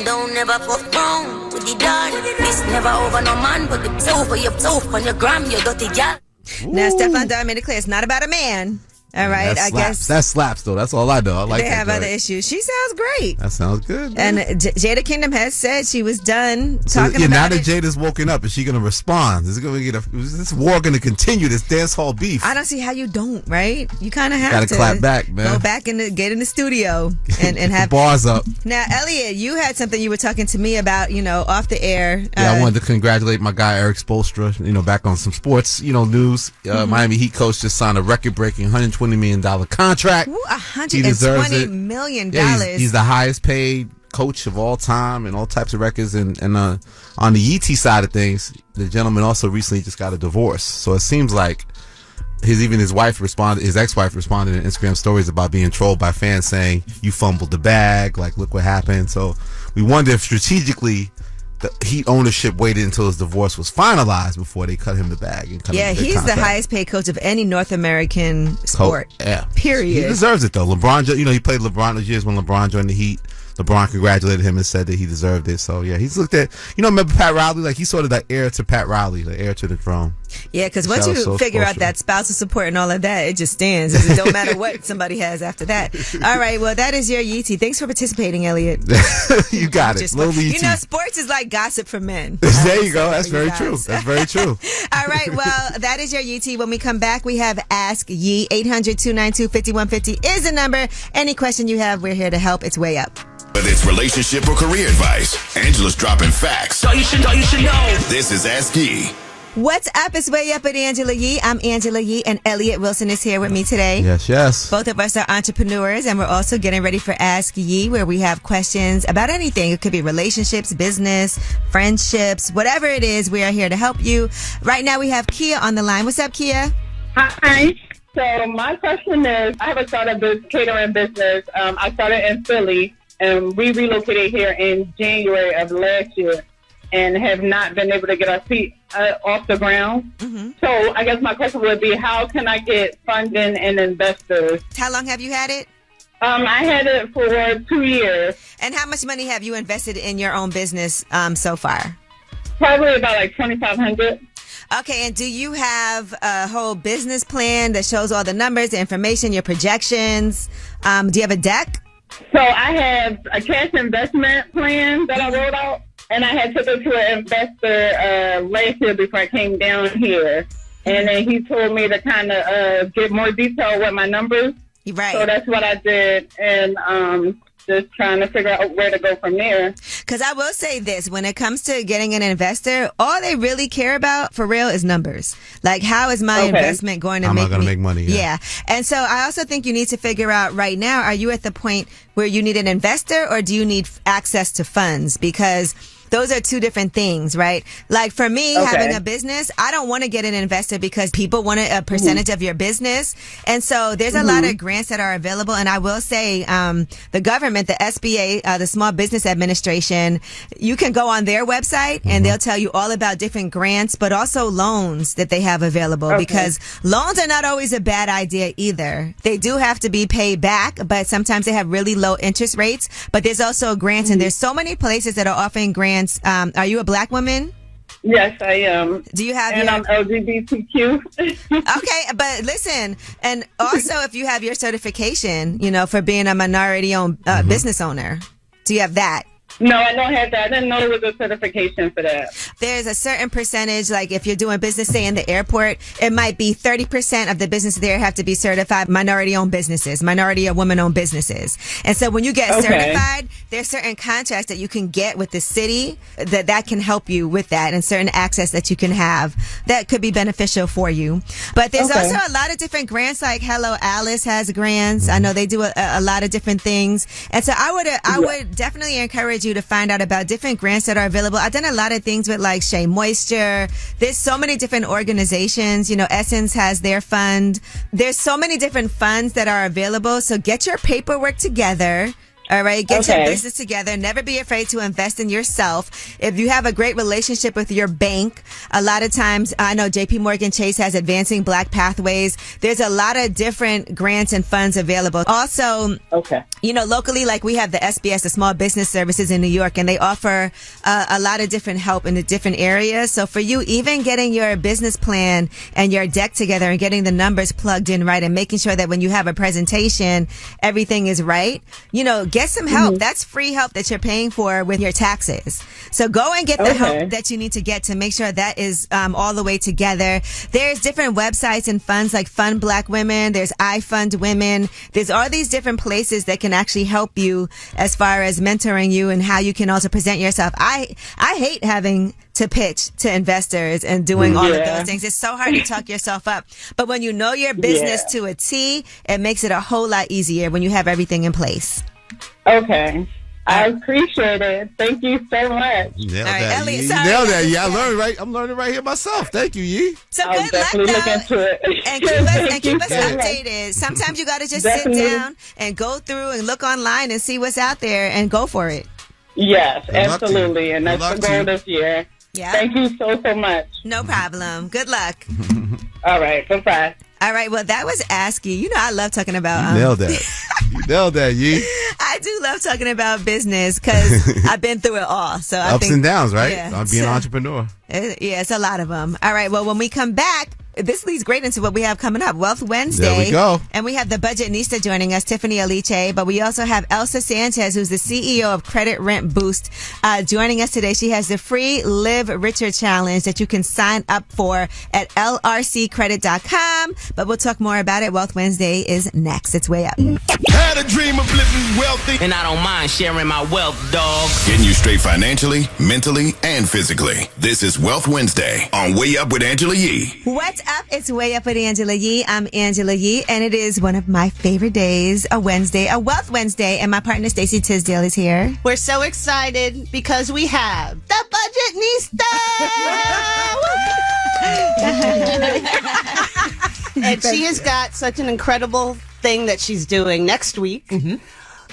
[SPEAKER 7] Don't never fuck wrong with the dog. This never over no man, but it's over your soap on your gram, you dirty gal.
[SPEAKER 2] Now, Stefflon Don made it clear it's not about a man. All right, I guess
[SPEAKER 4] that slaps though. That's all I know. I like
[SPEAKER 2] they
[SPEAKER 4] that
[SPEAKER 2] have other issues. She sounds great.
[SPEAKER 4] That sounds good.
[SPEAKER 2] Man. And Jada Kingdom has said she was done talking about
[SPEAKER 4] now that Jada's woken up, is she going to respond? Is this war going to continue? This dance hall beef?
[SPEAKER 2] I don't see how you don't. Right? You kind of have to
[SPEAKER 4] clap back, man.
[SPEAKER 2] Go back and get in the studio and have
[SPEAKER 4] bars up. Now,
[SPEAKER 2] Elliot, you had something you were talking to me about. Off the air.
[SPEAKER 4] Yeah, I wanted to congratulate my guy Eric Spoelstra. Back on some sports. News. Miami Heat coach just signed a record-breaking $120 million contract.
[SPEAKER 2] $120 million.
[SPEAKER 4] Yeah, he's the highest paid coach of all time and all types of records. And on the Yee side of things, the gentleman also recently just got a divorce. So it seems like his ex-wife responded in Instagram stories about being trolled by fans saying, you fumbled the bag, like look what happened. So we wonder if strategically the Heat ownership waited until his divorce was finalized before they cut him the bag. And cut him
[SPEAKER 2] he's the highest paid coach of any North American sport. Period.
[SPEAKER 4] He deserves it though. LeBron, he played LeBron those years when LeBron joined the Heat. LeBron congratulated him and said that he deserved it. So yeah, he's looked at. Remember Pat Riley? Like he's sort of the heir to Pat Riley, the heir to the throne.
[SPEAKER 2] Yeah, because once you figure out that spousal support and all of that, it just stands. It don't matter what somebody has after that. All right, well, that is your Yee T. Thanks for participating, Elliot.
[SPEAKER 4] You got it.
[SPEAKER 2] Sports is like gossip for men.
[SPEAKER 4] There you go. That's very true. That's very true.
[SPEAKER 2] All right, well, that is your Yee T. When we come back, we have Ask Yee. 800-292-5150 is the number. Any question you have, we're here to help. It's Way Up.
[SPEAKER 5] Whether it's It's relationship or career advice. Angela's dropping facts. So you should know. This is Ask Yee.
[SPEAKER 2] What's up? It's Way Up with Angela Yee. I'm Angela Yee, and Elliot Wilson is here with me today.
[SPEAKER 4] Yes.
[SPEAKER 2] Both of us are entrepreneurs, and we're also getting ready for Ask Yee, where we have questions about anything. It could be relationships, business, friendships, whatever it is. We are here to help you. Right now, we have Kia on the line. What's up, Kia?
[SPEAKER 20] Hi. So my question is, I have a startup catering business. I started in Philly, and we relocated here in January of last year, and have not been able to get our feet off the ground. Mm-hmm. So I guess my question would be, how can I get funding and investors?
[SPEAKER 2] How long have you had it?
[SPEAKER 20] I had it for 2 years.
[SPEAKER 2] And how much money have you invested in your own business so far?
[SPEAKER 20] Probably about like $2,500.
[SPEAKER 2] Okay, and do you have a whole business plan that shows all the numbers, the information, your projections? Do you have a deck?
[SPEAKER 20] So I have a cash investment plan that I wrote out. And I had took it to an investor last year before I came down here. And then he told me to kind of get more detail with my numbers.
[SPEAKER 2] Right.
[SPEAKER 20] So that's what I did. And just trying to figure out where to go from there.
[SPEAKER 2] Because I will say this, when it comes to getting an investor, all they really care about for real is numbers. Like, how is my investment going to
[SPEAKER 4] How
[SPEAKER 2] make
[SPEAKER 4] am I going to make money?
[SPEAKER 2] Yeah. And so I also think you need to figure out right now, are you at the point where you need an investor or do you need access to funds? Because those are two different things, right? Like for me, having a business, I don't want to get an investor because people want a percentage of your business. And so there's a lot of grants that are available. And I will say, the government, the SBA, the Small Business Administration, you can go on their website and they'll tell you all about different grants, but also loans that they have available because loans are not always a bad idea either. They do have to be paid back, but sometimes they have really low interest rates. But there's also grants and there's so many places that are offering grants. Are you a black woman?
[SPEAKER 20] Yes, I am.
[SPEAKER 2] Do you have
[SPEAKER 20] and I'm LGBTQ.
[SPEAKER 2] Okay, but listen, and also if you have your certification, for being a minority-owned business owner, do you have that?
[SPEAKER 20] No, I don't have that. I didn't know there was a certification for that.
[SPEAKER 2] There's a certain percentage, like if you're doing business, say in the airport, it might be 30% of the business there have to be certified minority-owned businesses, minority or women-owned businesses. And so when you get certified, there's certain contracts that you can get with the city that can help you with that and certain access that you can have that could be beneficial for you. But there's also a lot of different grants, like Hello Alice has grants. I know they do a lot of different things. And so I would definitely encourage you to find out about different grants that are available. I've done a lot of things with like Shea Moisture. There's so many different organizations. Essence has their fund. There's so many different funds that are available. So get your paperwork together. All right. Get your business together. Never be afraid to invest in yourself. If you have a great relationship with your bank, a lot of times, I know JP Morgan Chase has Advancing Black Pathways. There's a lot of different grants and funds available. Also, locally, like we have the SBS, the Small Business Services in New York, and they offer a lot of different help in the different areas. So for you, even getting your business plan and your deck together and getting the numbers plugged in right and making sure that when you have a presentation, everything is right, get some help. That's free help that you're paying for with your taxes. So go and get the help that you need to get to make sure that is all the way together. There's different websites and funds like Fund Black Women. There's I Fund Women. There's all these different places that can actually help you as far as mentoring you and how you can also present yourself. I hate having to pitch to investors and doing all of those things. It's so hard to talk yourself up. But when you know your business to a T, it makes it a whole lot easier when you have everything in place.
[SPEAKER 20] Okay. I appreciate it. Thank you so much.
[SPEAKER 4] Nailed that, Elliot, nailed that. Yeah, I'm learning right here myself. Thank you, Yee.
[SPEAKER 2] So good luck,
[SPEAKER 20] look into it.
[SPEAKER 2] And keep us updated. Sometimes you got to just sit down and go through and look online and see what's out there and go for it.
[SPEAKER 20] Yes, absolutely. And that's the goal this year.
[SPEAKER 2] Yeah.
[SPEAKER 20] Thank you so much.
[SPEAKER 2] No problem. Good luck.
[SPEAKER 20] All right. Bye-bye.
[SPEAKER 2] All right. Well, that was Ask Yee. I love talking about...
[SPEAKER 4] nailed that. You nailed that, Yee.
[SPEAKER 2] I do love talking about business because I've been through it all. So I
[SPEAKER 4] Ups
[SPEAKER 2] think,
[SPEAKER 4] and downs, right?
[SPEAKER 2] Yeah,
[SPEAKER 4] Being an entrepreneur.
[SPEAKER 2] Yeah, it's a lot of them. All right. Well, when we come back, this leads great into what we have coming up. Wealth Wednesday.
[SPEAKER 4] There we go.
[SPEAKER 2] And we have the Budgetnista joining us, Tiffany Aliche. But we also have Elsa Sanchez, who's the CEO of Credit Rent Boost, joining us today. She has the free Live Richer Challenge that you can sign up for at lrccredit.com. But we'll talk more about it. Wealth Wednesday is next. It's way up.
[SPEAKER 5] Had a dream of living wealthy, and I don't mind sharing my wealth, dog. Getting you straight financially, mentally, and physically. This is Wealth Wednesday on Way Up with Angela Yee.
[SPEAKER 2] What's up? It's Way Up with Angela Yee. I'm Angela Yee, and it is one of my favorite days, a Wednesday, a Wealth Wednesday, and my partner Stacey Tisdale is here.
[SPEAKER 21] We're so excited because we have the Budgetnista! And she has got such an incredible thing that she's doing next week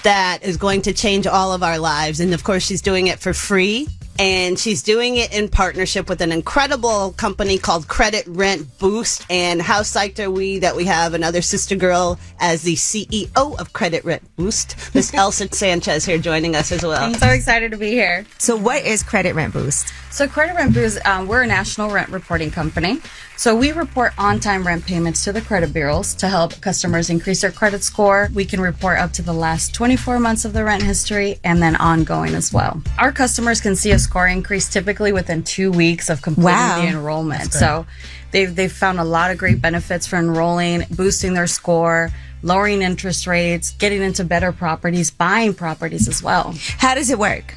[SPEAKER 21] that is going to change all of our lives. And of course, she's doing it for free. And she's doing it in partnership with an incredible company called Credit Rent Boost. And how psyched are we that we have another sister girl as the CEO of Credit Rent Boost, Miss Elsa Sanchez, here joining us as well.
[SPEAKER 22] I'm so excited to be here.
[SPEAKER 2] So what is Credit Rent Boost?
[SPEAKER 22] So Credit Rent Boost, we're a national rent reporting company. So we report on-time rent payments to the credit bureaus to help customers increase their credit score. We can report up to the last 24 months of the rent history and then ongoing as well. Our customers can see a score increase typically within 2 weeks of completing the enrollment. So they've found a lot of great benefits for enrolling, boosting their score, lowering interest rates, getting into better properties, buying properties as well.
[SPEAKER 2] How does it work?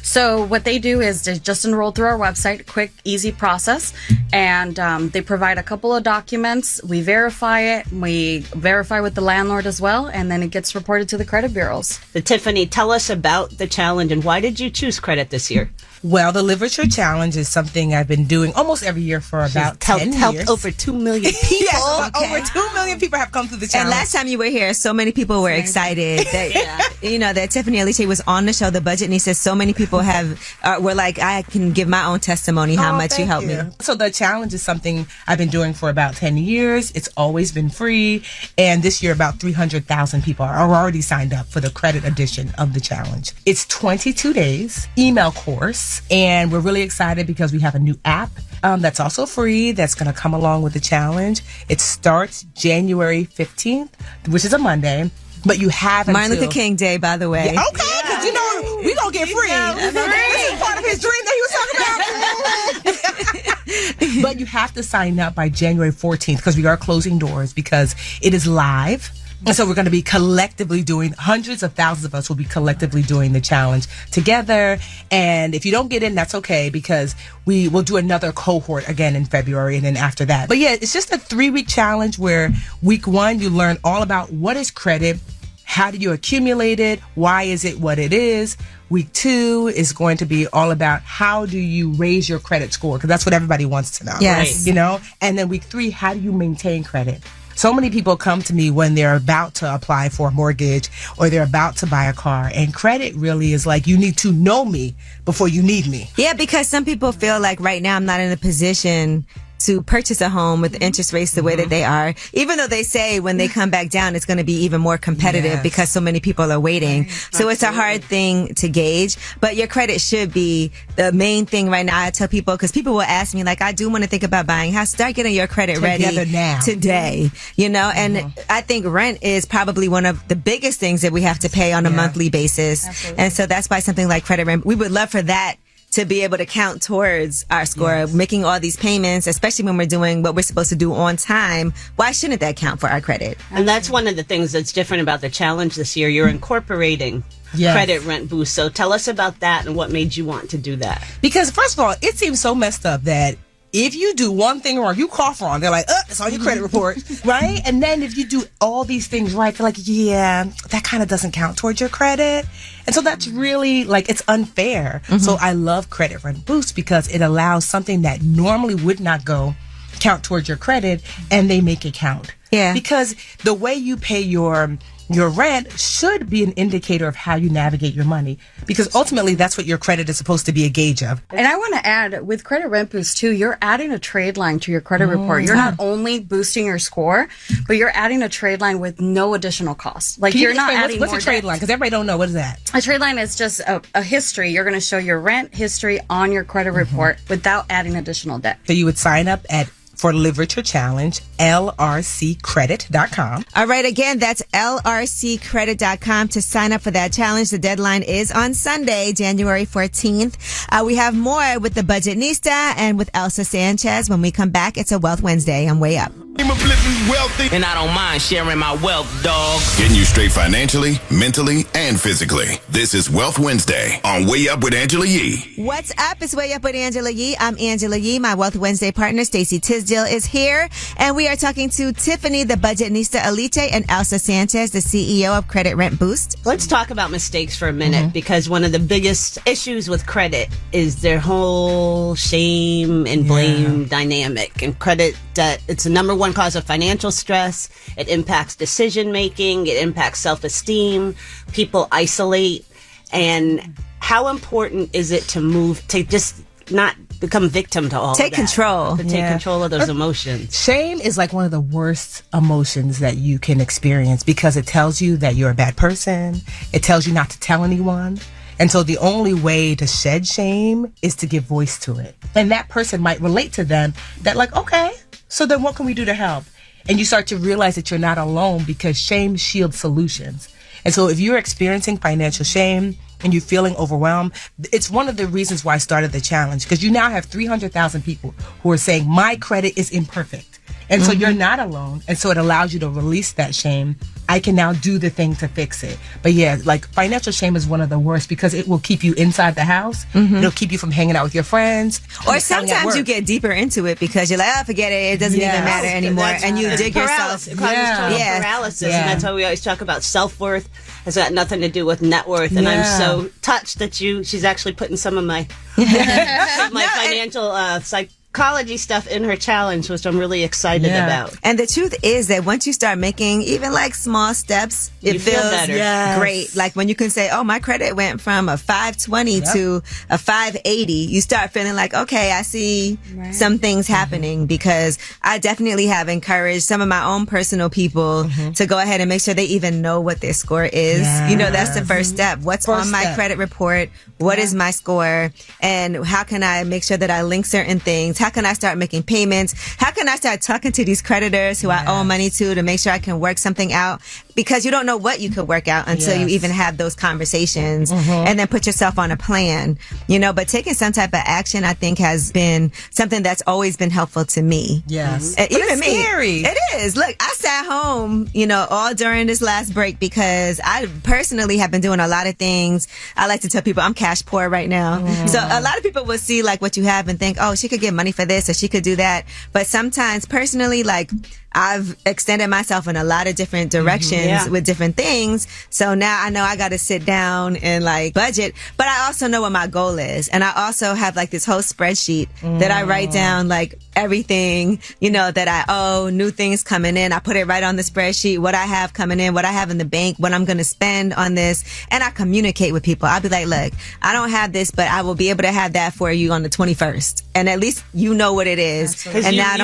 [SPEAKER 22] So what they do is they just enroll through our website, quick, easy process, and they provide a couple of documents. We verify it. We verify with the landlord as well, and then it gets reported to the credit bureaus.
[SPEAKER 21] Tiffany, tell us about the challenge and why did you choose credit this year?
[SPEAKER 23] Well, the Live Richer Challenge is something I've been doing almost every year for about 10 years.
[SPEAKER 21] Helped over 2 million people.
[SPEAKER 23] Yes, over 2 million people have come through the challenge.
[SPEAKER 2] And last time you were here, so many people were excited that, that Tiffany Aliche was on the show, The Budgetnista. So many people were like, I can give my own testimony how much you helped me.
[SPEAKER 23] So the challenge is something I've been doing for about 10 years. It's always been free. And this year, about 300,000 people are already signed up for the credit edition of the challenge. It's 22 days, email course. And we're really excited because we have a new app that's also free that's going to come along with the challenge. It starts January 15th, which is a Monday. But you have
[SPEAKER 2] Martin Luther King Day, by the way.
[SPEAKER 23] Yeah, okay, because we going to get free. This is part of his dream that he was talking about. But you have to sign up by January 14th because we are closing doors because it is live. And so we're going to be collectively doing, hundreds of thousands of us will be collectively doing the challenge together. And if you don't get in, that's okay because we will do another cohort again in February and then after that. But yeah, it's just a 3-week challenge where week 1, you learn all about what is credit, how do you accumulate it, why is it what it is. Week 2 is going to be all about how do you raise your credit score because that's what everybody wants to know.
[SPEAKER 2] Yes.
[SPEAKER 23] Right? And then week 3, how do you maintain credit? So many people come to me when they're about to apply for a mortgage or they're about to buy a car. And credit really is like, you need to know me before you need me.
[SPEAKER 2] Yeah, because some people feel like right now I'm not in a position to purchase a home with interest rates the way that they are, even though they say when they come back down, it's going to be even more competitive because so many people are waiting. So it's a hard thing to gauge, but your credit should be the main thing right now. I tell people, because people will ask me, like, I do want to think about buying a house. Start getting your credit ready
[SPEAKER 23] now.
[SPEAKER 2] Today, and I think rent is probably one of the biggest things that we have to pay on a monthly basis. Absolutely. And so that's why something like credit rent, we would love for that to be able to count towards our score, making all these payments, especially when we're doing what we're supposed to do on time. Why shouldn't that count for our credit?
[SPEAKER 21] And that's one of the things that's different about the challenge this year. You're incorporating Credit Rent Boost. So tell us about that and what made you want to do that.
[SPEAKER 23] Because first of all, it seems so messed up that if you do one thing wrong, you cough wrong, they're like, it's on your credit report, right? And then if you do all these things right, they're like, yeah, that kind of doesn't count towards your credit. And so that's really, like, it's unfair. So I love Credit Rent Boost because it allows something that normally would not count towards your credit, and they make it count.
[SPEAKER 2] Yeah.
[SPEAKER 23] Because the way you pay your rent should be an indicator of how you navigate your money, because ultimately that's what your credit is supposed to be a gauge of.
[SPEAKER 22] And I want to add, with Credit Rent Boost too, you're adding a trade line to your credit report. You're not only boosting your score, but you're adding a trade line with no additional cost. Like, you're not adding
[SPEAKER 23] what's
[SPEAKER 22] more
[SPEAKER 23] a trade line? Because everybody don't know, what is that?
[SPEAKER 22] A trade line is just a history. You're going to show your rent history on your credit report without adding additional debt.
[SPEAKER 23] So you would sign up at for Live Richer Challenge, lrccredit.com.
[SPEAKER 2] All right, again, that's lrccredit.com to sign up for that challenge. The deadline is on Sunday, January 14th. We have more with the Budgetnista and with Elsa Sanchez. When we come back, it's a Wealth Wednesday on Way Up.
[SPEAKER 5] And I don't mind sharing my wealth, dog. Getting you straight financially, mentally, and physically. This is Wealth Wednesday on Way Up with Angela Yee.
[SPEAKER 2] What's up? It's Way Up with Angela Yee. I'm Angela Yee. My Wealth Wednesday partner, Stacey Tisdale, is here. And we are talking to Tiffany, the Budgetnista Elite, and Elsa Sanchez, the CEO of Credit Rent Boost.
[SPEAKER 21] Let's talk about mistakes for a minute, because one of the biggest issues with credit is their whole shame and blame dynamic. And credit debt, it's the number one cause of financial stress. It impacts decision making. It impacts self-esteem. People isolate. And how important is it to just not become victim to all of that?
[SPEAKER 2] Take control.
[SPEAKER 21] To take control of those emotions.
[SPEAKER 23] Shame is like one of the worst emotions that you can experience because it tells you that you're a bad person. It tells you not to tell anyone. And so the only way to shed shame is to give voice to it. And that person might relate to them that like, okay, so then what can we do to help? And you start to realize that you're not alone because shame shields solutions. And so if you're experiencing financial shame and you're feeling overwhelmed, it's one of the reasons why I started the challenge, because you now have 300,000 people who are saying my credit is imperfect. And so you're not alone. And so it allows you to release that shame. I can now do the thing to fix it. But yeah, like financial shame is one of the worst because it will keep you inside the house. It'll keep you from hanging out with your friends.
[SPEAKER 2] Or sometimes you get deeper into it because you're like, oh, forget it. It doesn't even matter anymore. And you dig yourself.
[SPEAKER 21] It causes total paralysis. And that's why we always talk about self-worth. It's got nothing to do with net worth. And I'm so touched that she's actually putting some of my financial psychology stuff in her challenge, which I'm really excited about.
[SPEAKER 2] And the truth is that once you start making even like small steps, it feels
[SPEAKER 21] better.
[SPEAKER 2] Great. Like when you can say, oh, my credit went from a 520 to a 580, you start feeling like, okay, I see some things happening, because I definitely have encouraged some of my own personal people to go ahead and make sure they even know what their score is. You know, that's the first step. What's on my credit report? What is my score? And how can I make sure that I link certain things? How can I start making payments? How can I start talking to these creditors who I owe money to make sure I can work something out? Because you don't know what you could work out until you even have those conversations and then put yourself on a plan, you know. But taking some type of action, I think, has been something that's always been helpful to me.
[SPEAKER 23] Yes.
[SPEAKER 2] Even
[SPEAKER 23] it's
[SPEAKER 2] me.
[SPEAKER 23] Scary.
[SPEAKER 2] It is. Look, I sat home, you know, all during this last break because I personally have been doing a lot of things. I like to tell people I'm cash poor right now. So a lot of people will see like what you have and think, oh, she could get money for this or she could do that. But sometimes personally, like, I've extended myself in a lot of different directions with different things. So now I know I got to sit down and like budget, but I also know what my goal is. And I also have like this whole spreadsheet that I write down like everything, you know, that I owe, new things coming in. I put it right on the spreadsheet, what I have coming in, what I have in the bank, what I'm going to spend on this. And I communicate with people. I'll be like, look, I don't have this, but I will be able to have that for you on the 21st. And at least you know what it is. And now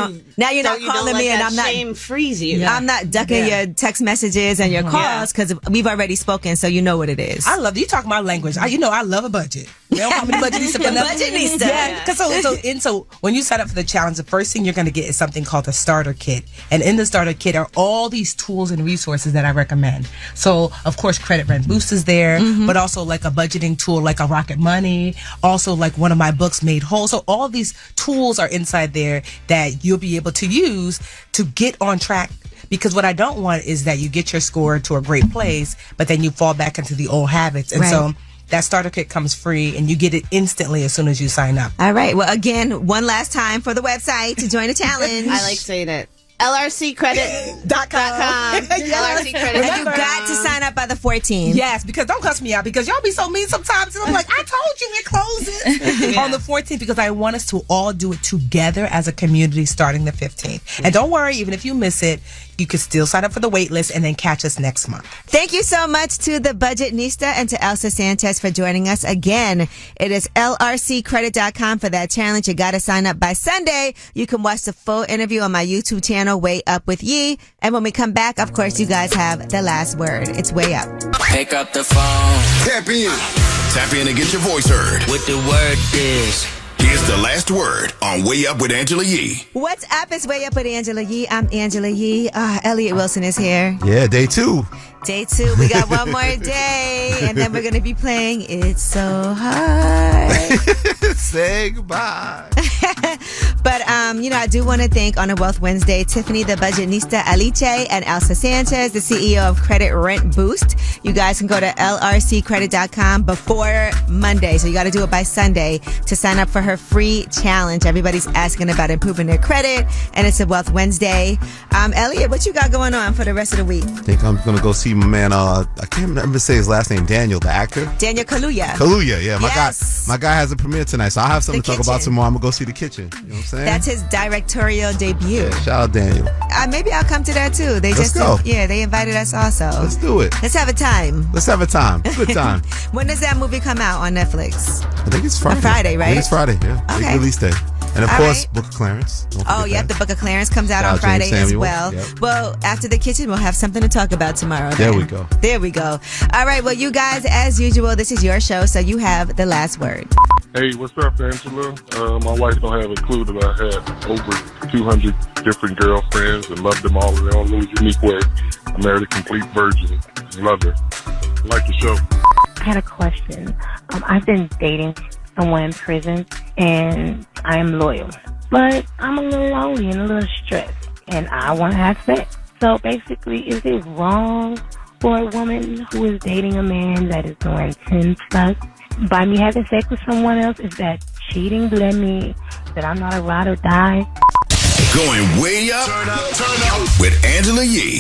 [SPEAKER 2] you're not calling me and I'm not
[SPEAKER 21] freeze you.
[SPEAKER 2] I'm not ducking your text messages and your calls because we've already spoken, so you know what it is.
[SPEAKER 23] I love you talk my language. I love a budget. They don't call me the Budgetnista for nothing.
[SPEAKER 2] Budgetnista.
[SPEAKER 23] Yeah. So when you sign up for the challenge, the first thing you're going to get is something called a starter kit. And in the starter kit are all these tools and resources that I recommend. So, of course, Credit Rent Boost is there, but also like a budgeting tool like a Rocket Money, also like one of my books, Made Whole. So all these tools are inside there that you'll be able to use to get on track. Because what I don't want is that you get your score to a great place, but then you fall back into the old habits. And so that starter kit comes free and you get it instantly as soon as you sign up.
[SPEAKER 2] All right. Well, again, one last time for the website to join the challenge.
[SPEAKER 21] I like saying it. lrccredit.com. LRC Credit.
[SPEAKER 2] And you got to sign up by the 14th.
[SPEAKER 23] Yes, because don't cuss me out because y'all be so mean sometimes. And I'm like, I told you it closes on the 14th because I want us to all do it together as a community starting the 15th. And don't worry, even if you miss it, you can still sign up for the wait list and then catch us next month.
[SPEAKER 2] Thank you so much to the Budgetnista and to Elsa Sanchez for joining us again. It is lrccredit.com for that challenge. You got to sign up by Sunday. You can watch the full interview on my YouTube channel, Way Up with Yee. And when we come back, of course, you guys have the last word. It's Way Up.
[SPEAKER 5] Pick up the phone. Tap in. Tap in and get your voice heard. What the word is. Here's the last word on Way Up with Angela Yee.
[SPEAKER 2] What's up? It's Way Up with Angela Yee. I'm Angela Yee. Elliot Wilson is here.
[SPEAKER 4] Yeah, day 2.
[SPEAKER 2] Day 2. We got one more day, and then we're going to be playing It's So Hard.
[SPEAKER 4] Say goodbye.
[SPEAKER 2] But, I do want to thank on a Wealth Wednesday, Tiffany, the Budgetnista Aliche, and Elsa Sanchez, the CEO of Credit Rent Boost. You guys can go to lrccredit.com before Monday. So you got to do it by Sunday to sign up for her free challenge. Everybody's asking about improving their credit, and it's a Wealth Wednesday. Elliot, what you got going on for the rest of the week?
[SPEAKER 4] I think I'm going to go see my man, I can't remember to say his last name, Daniel, the actor.
[SPEAKER 2] Daniel Kaluuya.
[SPEAKER 4] Kaluuya, yeah.
[SPEAKER 2] Yes.
[SPEAKER 4] My guy has a premiere tonight, so I'll have something to talk about tomorrow. I'm going to go see The Kitchen. You know what I'm saying?
[SPEAKER 2] That's his directorial debut.
[SPEAKER 4] Yeah, shout out Daniel.
[SPEAKER 2] Maybe I'll come to that too.
[SPEAKER 4] Let's go.
[SPEAKER 2] They invited us also.
[SPEAKER 4] Let's do it.
[SPEAKER 2] Let's have a time.
[SPEAKER 4] Good time.
[SPEAKER 2] When does that movie come out on Netflix?
[SPEAKER 4] I think it's Friday.
[SPEAKER 2] Friday, right?
[SPEAKER 4] I think it's Friday, yeah.
[SPEAKER 2] Okay.
[SPEAKER 4] Big release day. And of course, Book of Clarence.
[SPEAKER 2] The Book of Clarence comes out on Friday as well. Yep. Well, after The Kitchen, we'll have something to talk about tomorrow.
[SPEAKER 4] There we go.
[SPEAKER 2] All right, well, you guys, as usual, this is your show, so you have the last word.
[SPEAKER 6] Hey, what's up, Angela? My wife don't have a clue that I had over 200 different girlfriends and loved them all in their own little unique way. I married a complete virgin. Love her. Like the show.
[SPEAKER 8] I had a question. I've been dating someone in prison, and I'm loyal. But I'm a little lonely and a little stressed, and I want to have sex. So basically, is it wrong for a woman who is dating a man that is doing 10 plus? By me having sex with someone else, is that cheating? Does that mean that I'm not a ride or die?
[SPEAKER 5] Going way up, turn up with Angela Yee.